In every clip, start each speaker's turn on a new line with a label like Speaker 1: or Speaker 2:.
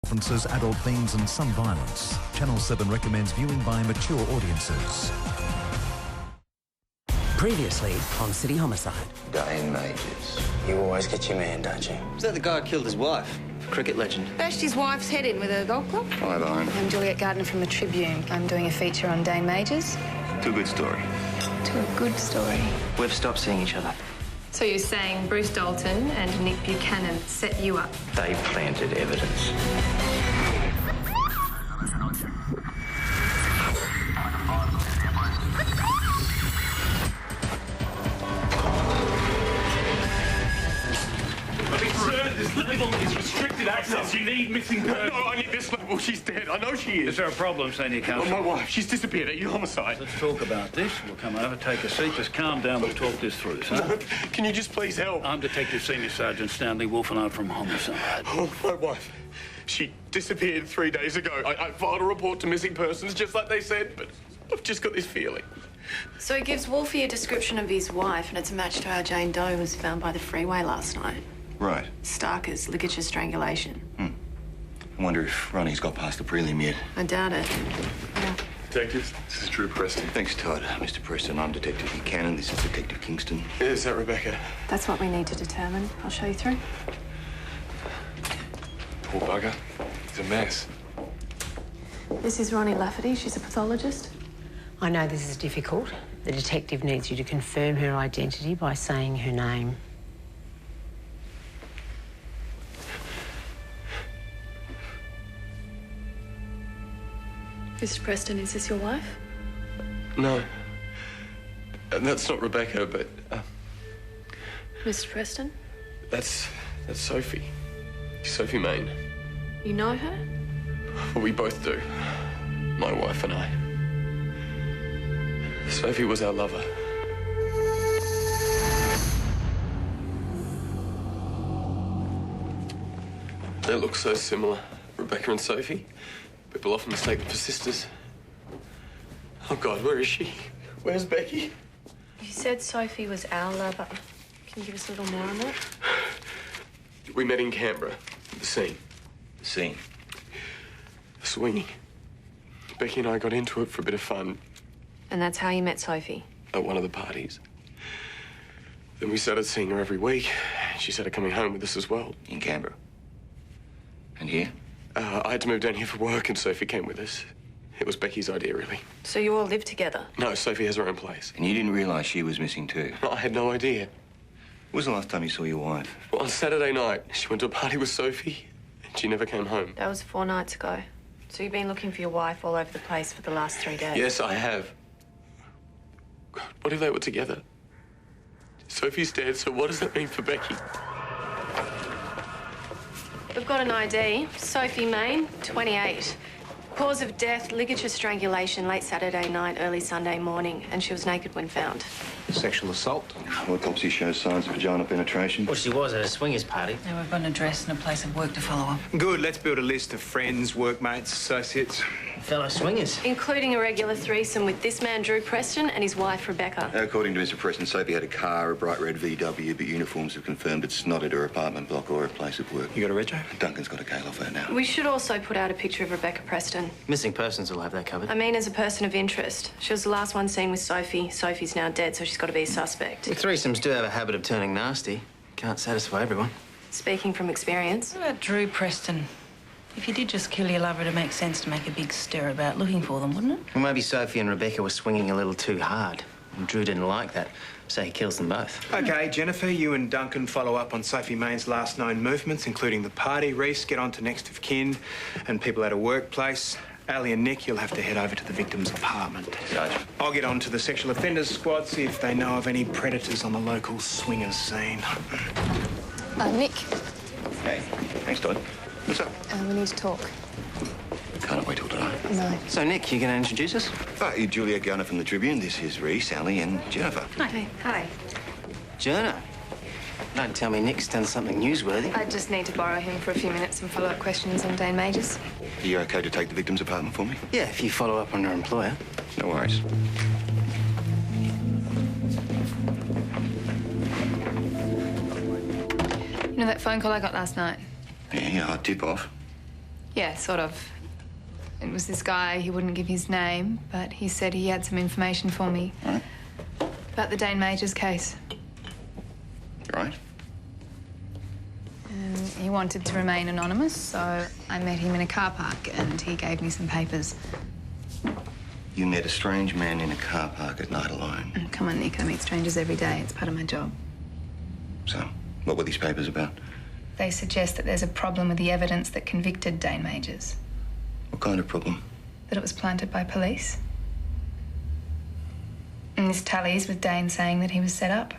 Speaker 1: References adult themes and some violence. Channel 7 recommends viewing by mature audiences.
Speaker 2: Previously on City Homicide.
Speaker 3: Dane Majors.
Speaker 4: You always get your man, don't you?
Speaker 5: Is that the guy who killed his wife? Cricket legend.
Speaker 6: Bashed his wife's head in with a golf club.
Speaker 3: 5 iron.
Speaker 6: I'm Juliet Gardner from the Tribune. I'm doing a feature on Dane Majors.
Speaker 3: Too good story.
Speaker 6: To a good story.
Speaker 5: We've stopped seeing each other.
Speaker 7: So you're saying Bruce Dalton and Nick Buchanan set you up?
Speaker 3: They planted evidence.
Speaker 8: This level is restricted access. You need missing person. No, I need this level. She's dead. I know she is.
Speaker 9: Is there a problem, Senior Counsel?
Speaker 8: Oh, my wife. She's disappeared. Are you homicide?
Speaker 9: Let's talk about this. We'll come over, take a seat. Just calm down. We'll talk this through, son.
Speaker 8: No, can you just please help?
Speaker 9: I'm Detective Senior Sergeant Stanley Wolf, and I'm from Homicide.
Speaker 8: Oh, my wife. She disappeared 3 days ago. I filed a report to missing persons, just like they said, but I've just got this feeling.
Speaker 7: So he gives Wolfie a description of his wife, and it's a match to how Jane Doe was found by the freeway last night.
Speaker 3: Right.
Speaker 7: Stark as ligature strangulation.
Speaker 3: I wonder if Ronnie's got past the prelim yet.
Speaker 7: I doubt it. Yeah.
Speaker 8: Detectives, this is Drew Preston.
Speaker 3: Thanks, Todd. Mr. Preston, I'm Detective Buchanan. This is Detective Kingston.
Speaker 8: Is that Rebecca?
Speaker 7: That's what we need to determine. I'll show you through.
Speaker 8: Poor bugger. He's a mess.
Speaker 7: This is Ronnie Lafferty. She's a pathologist.
Speaker 10: I know this is difficult. The detective needs you to confirm her identity by saying her name.
Speaker 7: Mr. Preston, is this your wife?
Speaker 8: No. That's not Rebecca, but...
Speaker 7: Mr. Preston?
Speaker 8: That's Sophie. Sophie Main.
Speaker 7: You know her?
Speaker 8: Well, we both do. My wife and I. Sophie was our lover. They look so similar, Rebecca and Sophie. People often mistake them for sisters. Oh, God, where is she? Where's Becky?
Speaker 7: You said Sophie was our lover. Can you give us a little more on that?
Speaker 8: We met in Canberra, at the scene.
Speaker 3: The scene.
Speaker 8: Swinging. Becky and I got into it for a bit of fun
Speaker 7: And that's how you met Sophie?
Speaker 8: at one of the parties. Then we started seeing her every week. She started coming home with us as well.
Speaker 3: In Canberra. And here?
Speaker 8: I had to move down here for work, and Sophie came with us. It was Becky's idea, really.
Speaker 7: So you all live together?
Speaker 8: No, Sophie has her own place.
Speaker 3: And you didn't realise she was missing too?
Speaker 8: I had no idea.
Speaker 3: When was the last time you saw your wife?
Speaker 8: Well, on Saturday night, she went to a party with Sophie, and she never came home.
Speaker 7: That was 4 nights ago. So you've been looking for your wife all over the place for the last 3 days?
Speaker 8: Yes, I have. God, what if they were together? Sophie's dead, so what does that mean for Becky?
Speaker 7: We've got an ID. Sophie Main, 28. Cause of death, ligature strangulation, late Saturday night, early Sunday morning, and she was naked when found.
Speaker 5: Sexual assault.
Speaker 3: Autopsy shows signs of vaginal penetration.
Speaker 5: Well, she was at a swingers party.
Speaker 10: Now we've got an address and a place of work to follow up.
Speaker 4: Good, let's build a list of friends, workmates, associates.
Speaker 5: Fellow swingers.
Speaker 7: Including a regular threesome with this man, Drew Preston, and his wife, Rebecca.
Speaker 3: According to Mr. Preston, Sophie had a car, a bright red VW, but uniforms have confirmed it's not at her apartment block or her place of work.
Speaker 4: You got a rego?
Speaker 3: Duncan's got a cale off her now.
Speaker 7: We should also put out a picture of Rebecca Preston.
Speaker 5: Missing persons will have that covered.
Speaker 7: I mean, as a person of interest. She was the last one seen with Sophie. Sophie's now dead, so she's got to be a suspect.
Speaker 5: Well, threesomes do have a habit of turning nasty. Can't satisfy everyone.
Speaker 7: Speaking from experience.
Speaker 10: What about Drew Preston? If you did just kill your lover, it'd make sense to make a big stir about looking for them, wouldn't it?
Speaker 5: Well, maybe Sophie and Rebecca were swinging a little too hard. And Drew didn't like that, so he kills them both.
Speaker 4: Okay, Jennifer, you and Duncan follow up on Sophie Main's last known movements, including the party. Reese, get on to next of kin and people at a workplace. Ali and Nick, you'll have to head over to the victim's apartment.
Speaker 3: Judge.
Speaker 4: I'll get on to the sexual offenders squad, see if they know of any predators on the local swingers scene.
Speaker 6: Nick,
Speaker 3: Hey, thanks, Todd. What's up?
Speaker 6: we need to talk.
Speaker 3: Can't wait till tonight.
Speaker 6: No.
Speaker 5: So, Nick, you going to introduce us?
Speaker 3: Hi, Juliet Gardner from the Tribune. This is Reese, Ali, and Jennifer.
Speaker 7: Hi. Hi.
Speaker 5: Journo. Don't tell me Nick's done something newsworthy.
Speaker 6: I just need to borrow him for a few minutes and follow up questions on Dane Majors.
Speaker 3: Are you okay to take the victim's apartment for me?
Speaker 5: Yeah, if you follow up on her employer.
Speaker 3: No worries.
Speaker 6: You know that phone call I got last night?
Speaker 3: Yeah, I'll tip off.
Speaker 6: Yeah, sort of. It was this guy, he wouldn't give his name, but he said he had some information for me.
Speaker 3: Right.
Speaker 6: About the Dane Majors case.
Speaker 3: Right.
Speaker 6: He wanted to remain anonymous, so I met him in a car park and he gave me some papers.
Speaker 3: You met a strange man in a car park at night alone.
Speaker 6: Come on, Nick, I meet strangers every day. It's part of my job.
Speaker 3: So, what were these papers about?
Speaker 6: They suggest that there's a problem with the evidence that convicted Dane Majors.
Speaker 3: What kind of problem?
Speaker 6: That it was planted by police. And this tallies with Dane saying that he was set up.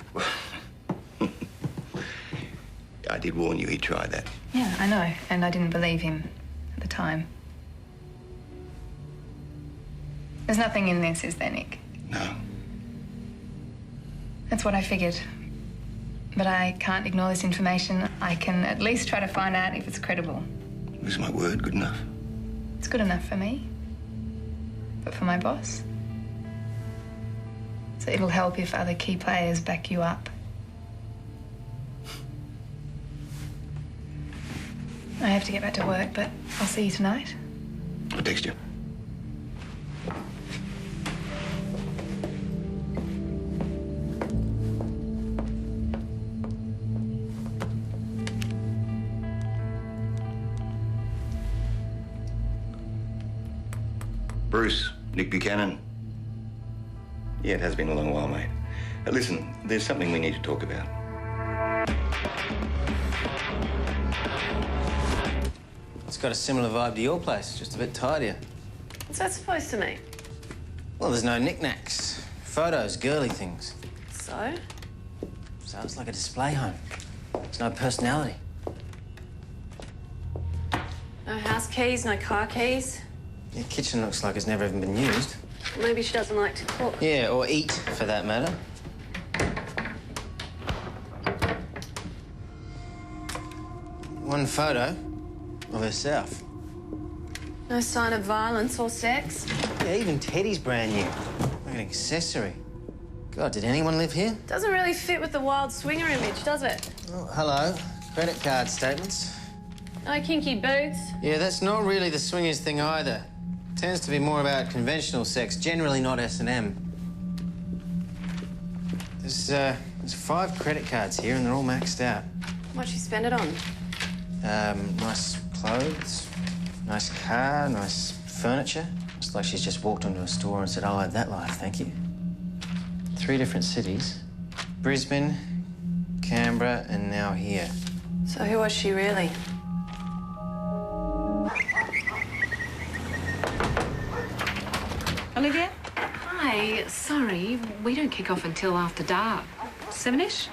Speaker 3: I did warn you he'd try that.
Speaker 6: Yeah, I know, and I didn't believe him at the time. There's nothing in this, is there, Nick?
Speaker 3: No.
Speaker 6: That's what I figured. But I can't ignore this information. I can at least try to find out if it's credible.
Speaker 3: Is my word good enough?
Speaker 6: It's good enough for me. But for my boss? So it'll help if other key players back you up. I have to get back to work, but I'll see you tonight.
Speaker 3: I'll text you. Bruce, Nick Buchanan. Yeah, it has been a long while, mate. Listen, there's something we need to talk about.
Speaker 5: It's got a similar vibe to your place, just a bit tidier.
Speaker 7: What's that supposed to mean?
Speaker 5: Well, there's no knickknacks. Photos, girly things.
Speaker 7: So?
Speaker 5: So it's like a display home. There's no personality.
Speaker 7: No house keys, no car keys?
Speaker 5: Your kitchen looks like it's never even been used.
Speaker 7: Maybe she doesn't like to cook.
Speaker 5: Yeah, or eat, for that matter. One photo of herself.
Speaker 7: No sign of violence or sex?
Speaker 5: Yeah, even Teddy's brand new. Like an accessory. God, did anyone live here?
Speaker 7: Doesn't really fit with the wild swinger image, does it?
Speaker 5: Oh, hello. Credit card statements.
Speaker 7: No kinky boots?
Speaker 5: Yeah, that's not really the swingers thing either. Tends to be more about conventional sex, generally not S&M. There's 5 credit cards here and they're all maxed out.
Speaker 7: What'd she spend it on?
Speaker 5: Nice clothes, nice car, nice furniture. It's like she's just walked into a store and said, I'll have that life, thank you. 3 different cities. Brisbane, Canberra, and now here.
Speaker 7: So who was she really?
Speaker 10: Olivia?
Speaker 11: Hi, sorry, we don't kick off until after dark. 7-ish?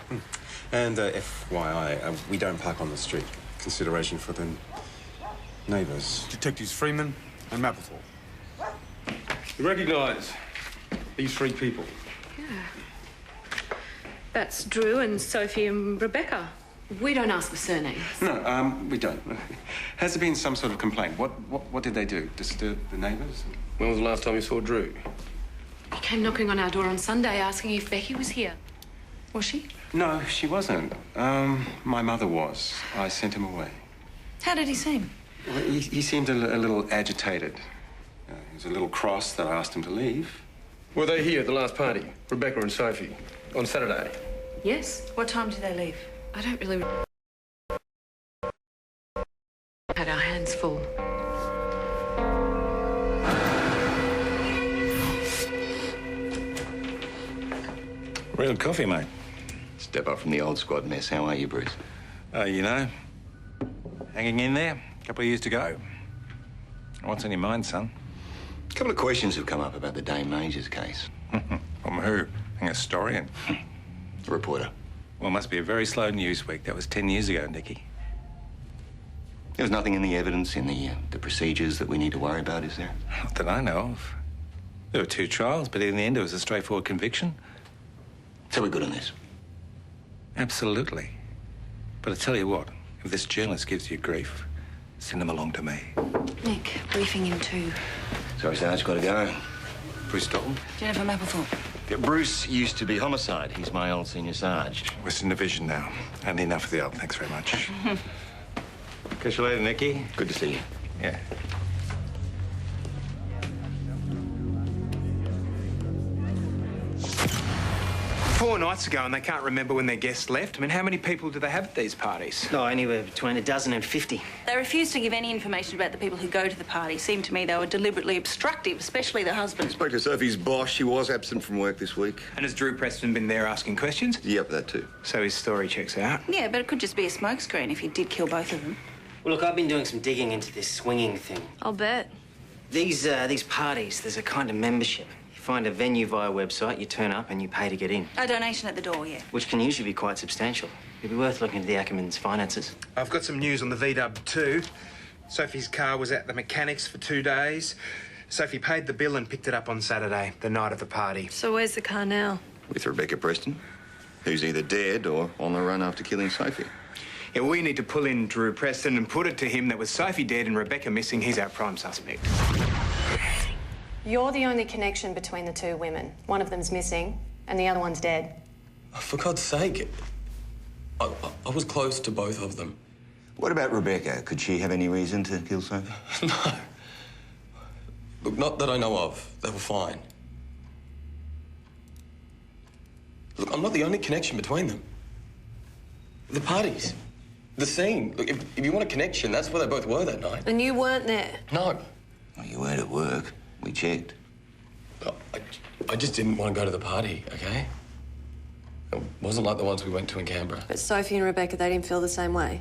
Speaker 12: And FYI, we don't park on the street. Consideration for the neighbours.
Speaker 13: Detectives Freeman and Mapplethorpe. You recognise these 3 people?
Speaker 11: Yeah. That's Drew and Sophie and Rebecca. We don't ask for surnames.
Speaker 12: No, we don't. Has there been some sort of complaint? What did they do? Disturb the neighbours?
Speaker 8: When was the last time you saw Drew?
Speaker 11: He came knocking on our door on Sunday asking if Becky was here. Was she?
Speaker 12: No, she wasn't. My mother was. I sent him away.
Speaker 11: How did he seem?
Speaker 12: Well, he seemed a little agitated. He was a little cross that I asked him to leave.
Speaker 8: Were they here at the last party? Rebecca and Sophie? On Saturday?
Speaker 11: Yes.
Speaker 10: What time did they leave?
Speaker 11: I don't really... had our hands full.
Speaker 3: Real coffee, mate. Step up from the old squad mess. How are you, Bruce?
Speaker 14: You know, hanging in there. A couple of years to go. What's on your mind, son?
Speaker 3: A couple of questions have come up about the Dane Majors case.
Speaker 14: From who? An historian?
Speaker 3: A reporter.
Speaker 14: Well, it must be a very slow news week. That was 10 years ago, Nicky.
Speaker 3: There's nothing in the evidence, in the procedures that we need to worry about, is there?
Speaker 14: Not that I know of. There were 2 trials, but in the end it was a straightforward conviction.
Speaker 3: So we're good on this?
Speaker 14: Absolutely. But I tell you what, if this journalist gives you grief, send him along to me.
Speaker 11: Nick, briefing him too.
Speaker 3: Sorry, Sarge, got to go.
Speaker 14: Bruce Dalton?
Speaker 10: Jennifer Mapplethorpe.
Speaker 3: Yeah, Bruce used to be Homicide. He's my old senior sarge.
Speaker 14: Western Division now. And enough of the old, thanks very much. Catch you later, Nicky.
Speaker 3: Good to see you.
Speaker 5: Yeah.
Speaker 4: Four nights ago, and they can't remember when their guests left. I mean, how many people do they have at these parties?
Speaker 5: No, anywhere between a dozen and 50.
Speaker 15: They refused to give any information about the people who go to the party. Seemed to me they were deliberately obstructive, especially the husband.
Speaker 3: Spoke to Sophie's boss. She was absent from work this week.
Speaker 4: And has Drew Preston been there asking questions?
Speaker 3: Yep, that too.
Speaker 4: So his story checks out.
Speaker 15: Yeah, but it could just be a smokescreen if he did kill both of them.
Speaker 5: Well, look, I've been doing some digging into this swinging thing.
Speaker 7: I'll bet.
Speaker 5: These parties, there's a kind of membership. You find a venue via website, you turn up and you pay to get in.
Speaker 15: A donation at the door, yeah.
Speaker 5: Which can usually be quite substantial. It'd be worth looking into the Ackermans' finances.
Speaker 4: I've got some news on the VW too. Sophie's car was at the mechanics for 2 days. Sophie paid the bill and picked it up on Saturday, the night of the party.
Speaker 7: So where's the car now?
Speaker 3: With Rebecca Preston, who's either dead or on the run after killing Sophie.
Speaker 4: Yeah, we need to pull in Drew Preston and put it to him that with Sophie dead and Rebecca missing, he's our prime suspect.
Speaker 7: You're the only connection between the two women. One of them's missing, and the other one's dead.
Speaker 8: For God's sake, I was close to both of them.
Speaker 3: What about Rebecca? Could she have any reason to kill Sophie?
Speaker 8: No. Look, not that I know of. They were fine. Look, I'm not the only connection between them. The parties. The scene. Look, if you want a connection, that's where they both were that night.
Speaker 7: And you weren't there?
Speaker 8: No.
Speaker 3: Well, you weren't at work. We checked.
Speaker 8: I just didn't want to go to the party, OK? It wasn't like the ones we went to in Canberra.
Speaker 7: But Sophie and Rebecca, they didn't feel the same way.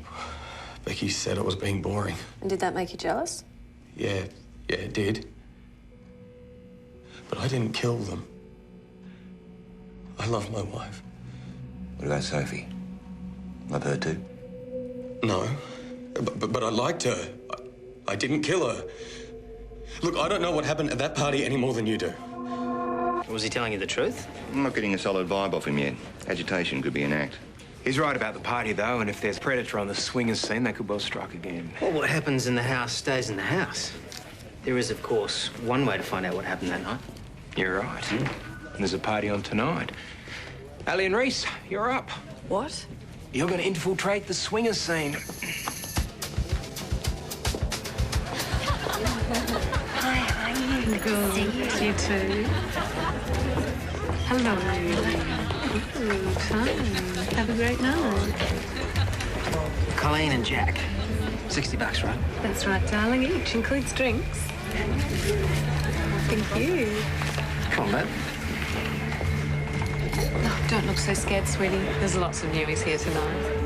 Speaker 8: Becky said it was being boring.
Speaker 7: And did that make you jealous?
Speaker 8: Yeah, it did. But I didn't kill them. I love my wife.
Speaker 3: What about Sophie? Love her too?
Speaker 8: No, but I liked her. I didn't kill her. Look, I don't know what happened at that party any more than you do.
Speaker 5: Was he telling you the truth?
Speaker 3: I'm not getting a solid vibe off him yet. Agitation could be an act.
Speaker 4: He's right about the party, though, and if there's predator on the swingers scene, they could well strike again.
Speaker 5: Well, what happens in the house stays in the house. There is, of course, one way to find out what happened that night.
Speaker 4: You're right. And there's a party on tonight. Ali and Reese, you're up.
Speaker 7: What?
Speaker 4: You're going to infiltrate the swingers scene.
Speaker 11: Hi, how are you? Good. You too. Hello. Good time. Have a great night.
Speaker 5: Colleen and Jack. $60, right?
Speaker 11: That's right, darling. Each includes drinks. Thank you.
Speaker 5: Come on, babe.
Speaker 11: Oh, don't look so scared, sweetie. There's lots of newies here tonight.